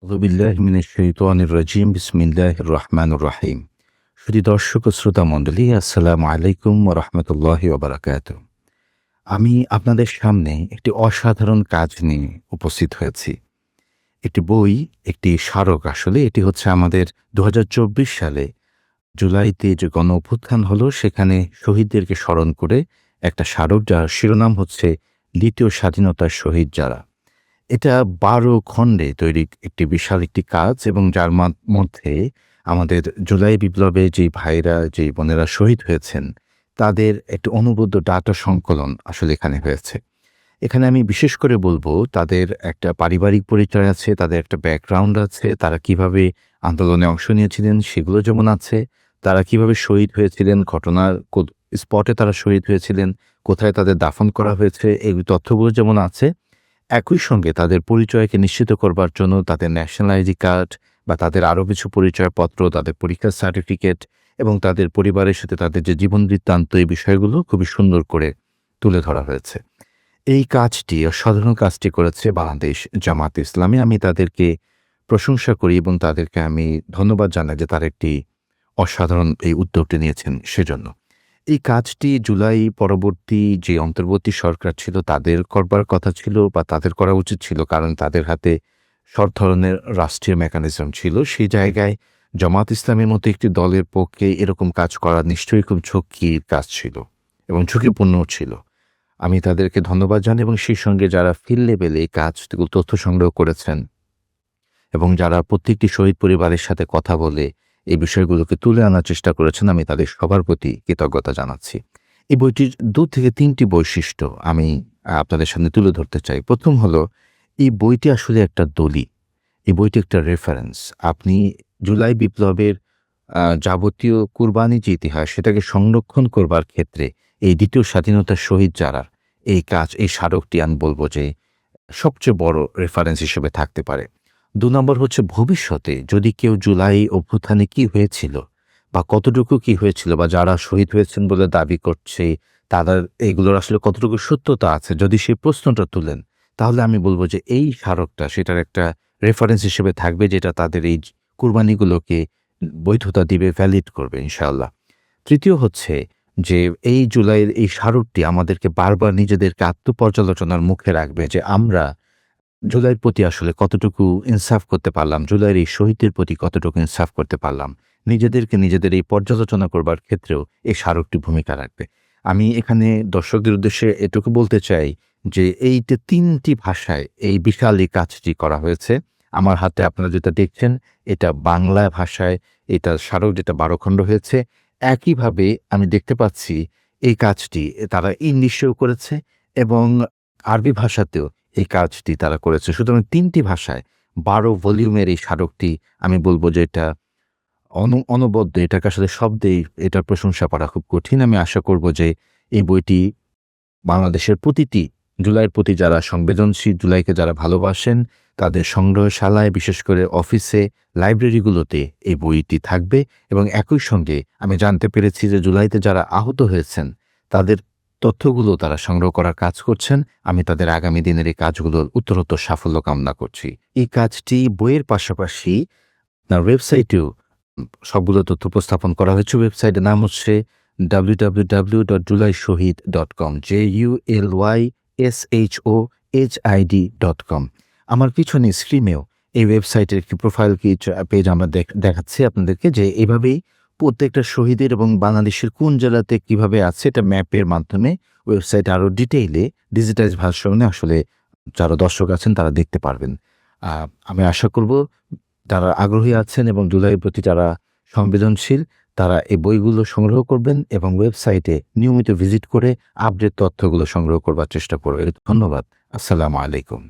আউযুবিল্লাহি মিনাশ শাইতানির রাজিম। বিসমিল্লাহির রহমানির রহিম। সুধী দর্শক ও শ্রোতা মণ্ডলী, আসসালামু আলাইকুম ওয়া রাহমাতুল্লাহি ওয়া বারাকাতুহু। আমি আপনাদের সামনে একটি অসাধারণ কাজ নিয়ে উপস্থিত হয়েছি। একটি বই, একটি স্মারক আসলে। এটি হচ্ছে আমাদের ২০২৪ সালে জুলাইতে যে গণ-অভ্যুত্থান হলো, সেখানে শহীদদেরকে স্মরণ করে একটা স্মারক, যার শিরোনাম হচ্ছে দ্বিতীয় স্বাধীনতার শহীদ যারা। এটা ১২ খণ্ডে তৈরি একটি বিশাল একটি কাজ, এবং যার মধ্যে আমাদের জুলাই বিপ্লবে যেই ভাইরা, যেই বোনেরা শহীদ হয়েছেন, তাদের একটি অনবদ্য ডাটা সংকলন আসলে এখানে হয়েছে। এখানে আমি বিশেষ করে বলবো, তাদের একটা পারিবারিক পরিচয় আছে, তাদের একটা ব্যাকগ্রাউন্ড আছে, তারা কিভাবে আন্দোলনে অংশ নিয়েছিলেন সেগুলো যেমন আছে, তারা কিভাবে শহীদ হয়েছিলেন, ঘটনার স্পটে তারা শহীদ হয়েছিলেন, কোথায় তাদের দাফন করা হয়েছে, এই তথ্যগুলো যেমন আছে, একই সঙ্গে তাদের পরিচয়কে নিশ্চিত করবার জন্য তাদের ন্যাশনাল আইডি কার্ড বা তাদের আরও কিছু পরিচয়পত্র, তাদের পরীক্ষার সার্টিফিকেট এবং তাদের পরিবারের সাথে তাদের যে জীবন বৃত্তান্ত, এই বিষয়গুলো খুবই সুন্দর করে তুলে ধরা হয়েছে। এই কাজটি, অসাধারণ কাজটি করেছে বাংলাদেশ জামায়াতে ইসলামী। আমি তাদেরকে প্রশংসা করি এবং তাদেরকে আমি ধন্যবাদ জানাই যে তারা একটি অসাধারণ এই উদ্যোগটি নিয়েছেন সেজন্য। এই কাজটি জুলাই পরবর্তী যে অন্তর্বর্তী সরকার ছিল তাদের করবার কথা ছিল, বা তাদের করা উচিত ছিল, কারণ তাদের হাতে সব ধরনের রাষ্ট্রীয় মেকানিজম ছিল। সেই জায়গায় জামায়াত ইসলামের মতো একটি দলের পক্ষে এরকম কাজ করা নিশ্চয়ই খুব ঝুঁকির কাজ ছিল এবং ঝুঁকিপূর্ণও ছিল। আমি তাদেরকে ধন্যবাদ জানাই, এবং সেই সঙ্গে যারা ফিল্ড লেভেলে এই কাজগুলো তথ্য সংগ্রহ করেছেন এবং যারা প্রত্যেকটি শহীদ পরিবারের সাথে কথা বলে এই বিষয়গুলোকে তুলে আনার চেষ্টা করেছেন, আমি তাদের সবার প্রতি কৃতজ্ঞতা জানাচ্ছি। এই বইটির ২ থেকে ৩টি বৈশিষ্ট্য আমি আপনাদের সামনে তুলে ধরতে চাই। প্রথম হলো, এই বইটি আসলে একটা দলিল। এই বইটি একটা রেফারেন্স। আপনি জুলাই বিপ্লবের যাবতীয় কুরবানি যে ইতিহাস, সেটাকে সংরক্ষণ করবার ক্ষেত্রে এই দ্বিতীয় স্বাধীনতার শহীদ যারা, এই কাজ, এই স্মারকটি আমি বলব যে সবচেয়ে বড় রেফারেন্স হিসেবে থাকতে পারে। ২ নম্বর হচ্ছে, ভবিষ্যতে যদি কেউ জুলাই অভ্যুত্থানে কি হয়েছিল বা কতটুকু কি হয়েছিল, বা যারা শহীদ হয়েছেন বলে দাবি করছে, তাদের এগুলোর আসলে কতটুকু সত্যতা আছে, যদি সেই প্রশ্নটা তুলেন, তাহলে আমি বলব যে এই স্মারকটা সেটার একটা রেফারেন্স হিসেবে থাকবে, যেটা তাদের এই কুরবানিগুলোকে বৈধতা দিবে, ভ্যালিড করবে ইনশাআল্লাহ। তৃতীয় হচ্ছে যে, এই জুলাইয়ের এই স্মারকটি আমাদেরকে বারবার নিজেদেরকে আত্মপর্যালোচনার মুখে রাখবে যে আমরা জুলাইয়ের প্রতি আসলে কতটুকু ইনসাফ করতে পারলাম, জুলাইয়ের এই শহীদদের প্রতি কতটুকু ইনসাফ করতে পারলাম। নিজেদেরকে নিজেদের এই পর্যালোচনা করবার ক্ষেত্রেও এই স্মারকটি ভূমিকা রাখবে। আমি এখানে দর্শকদের উদ্দেশ্যে এটুকু বলতে চাই যে, এই যে ৩টি ভাষায় এই বিশাল এই কাজটি করা হয়েছে। আমার হাতে আপনারা যেটা দেখছেন, এটা বাংলা ভাষায় এটা স্মারক, যেটা ১২ খণ্ড হয়েছে। একইভাবে আমি দেখতে পাচ্ছি এই কাজটি তারা ইংলিশেও করেছে এবং আরবি ভাষাতেও এই কাজটি তারা করেছে। সুতরাং ৩টি ভাষায় ১২ ভলিউমের এই স্মারকটি, আমি বলব যে এটা অনবদ্য। এটাকে আসলে শব্দেই এটার প্রশংসা করা খুব কঠিন। আমি আশা করব যে এই বইটি বাংলাদেশের প্রতিটি জুলাইয়ের প্রতি যারা সংবেদনশীল, জুলাইকে যারা ভালোবাসেন, তাদের সংগ্রহশালায়, বিশেষ করে অফিসে, লাইব্রেরিগুলোতে এই বইটি থাকবে। এবং একই সঙ্গে আমি জানতে পেরেছি যে জুলাইতে যারা আহত হয়েছেন তাদের তথ্যগুলো তারা সংগ্রহ করার কাজ করছেন। আমি তাদের আগামী দিনের এই কাজগুলোর উত্তরোত্তর সাফল্য কামনা করছি। এই কাজটি বইয়ের পাশাপাশি আপনার ওয়েবসাইটেও সবগুলো তথ্য উপস্থাপন করা হয়েছে। ওয়েবসাইটের নাম হচ্ছে www.julaishohid.com, JULYSHOHID.com। আমার পিছনে স্ক্রিনেও এই ওয়েবসাইটের একটি প্রোফাইল পেজ আমরা দেখাচ্ছি আপনাদেরকে, যে এভাবেই প্রত্যেকটা শহীদের এবং বাংলাদেশের কোন জেলাতে কিভাবে আছে, এটা ম্যাপের মাধ্যমে ওয়েবসাইটে আরও ডিটেইলে ডিজিটাইজ ভার্সনে আসলে যারা দর্শক আছেন তারা দেখতে পারবেন। আমি আশা করব যারা আগ্রহী আছেন এবং জুলাইয়ের প্রতি যারা সংবেদনশীল, তারা এই বইগুলো সংগ্রহ করবেন এবং ওয়েবসাইটে নিয়মিত ভিজিট করে আপডেট তথ্যগুলো সংগ্রহ করবার চেষ্টা করবেন। ধন্যবাদ। আসসালামু আলাইকুম।